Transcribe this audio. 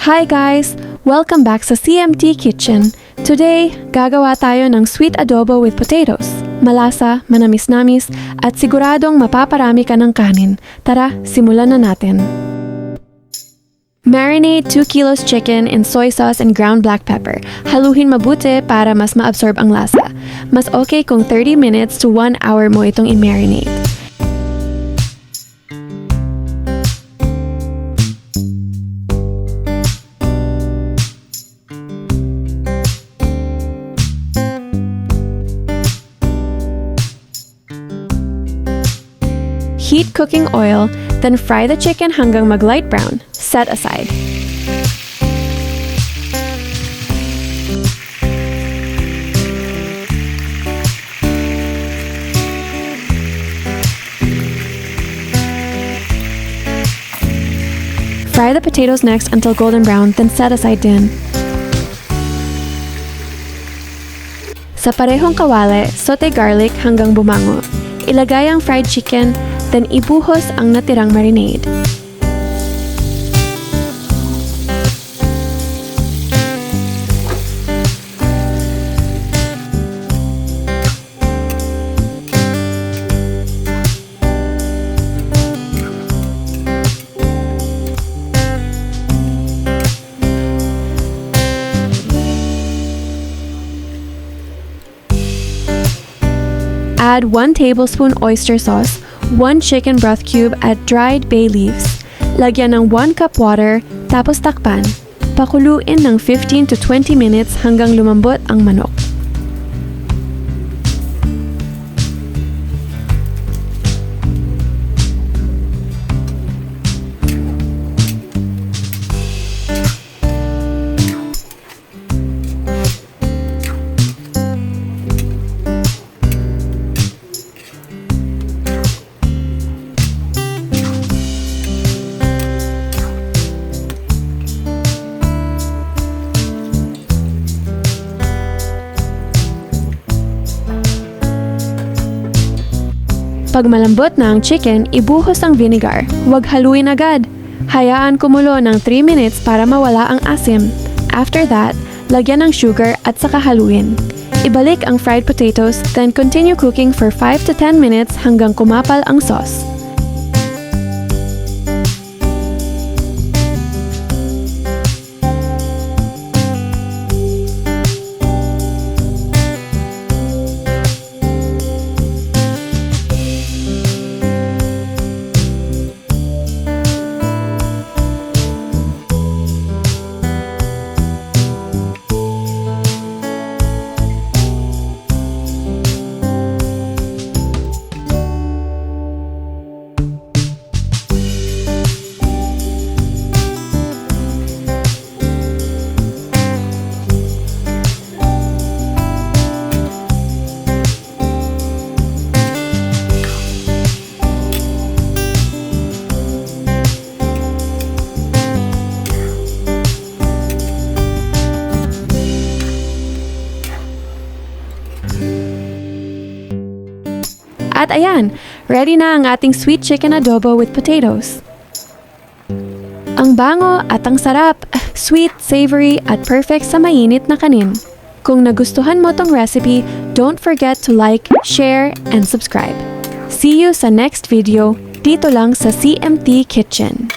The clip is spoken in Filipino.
Hi guys! Welcome back sa CMT Kitchen. Today, gagawa tayo ng sweet adobo with potatoes. Malasa, manamis-namis, at siguradong mapaparami ka ng kanin. Tara, simulan na natin. Marinate 2 kilos chicken in soy sauce and ground black pepper. Haluhin mabuti para mas ma-absorb ang lasa. Mas okay kung 30 minutes to 1 hour mo itong i-marinate. Heat cooking oil, then fry the chicken hanggang mag-light brown. Set aside. Fry the potatoes next until golden brown, then set aside din. Sa parehong kawali, saute garlic hanggang bumango. Ilagay ang fried chicken, then ibuhos ang natirang marinade. Add 1 tablespoon oyster sauce, 1 chicken broth cube at dried bay leaves. Lagyan ng 1 cup water, tapos takpan. Pakuluin ng 15 to 20 minutes hanggang lumambot ang manok. Pag malambot na ang chicken, ibuhos ang vinegar. Huwag haluin agad. Hayaan kumulo ng 3 minutes para mawala ang asim. After that, lagyan ng sugar at saka haluin. Ibalik ang fried potatoes, then continue cooking for 5 to 10 minutes hanggang kumapal ang sauce. At ayan, ready na ang ating sweet chicken adobo with potatoes. Ang bango at ang sarap, sweet, savory, at perfect sa mainit na kanin. Kung nagustuhan mo tong recipe, don't forget to like, share, and subscribe. See you sa next video, dito lang sa CMT Kitchen.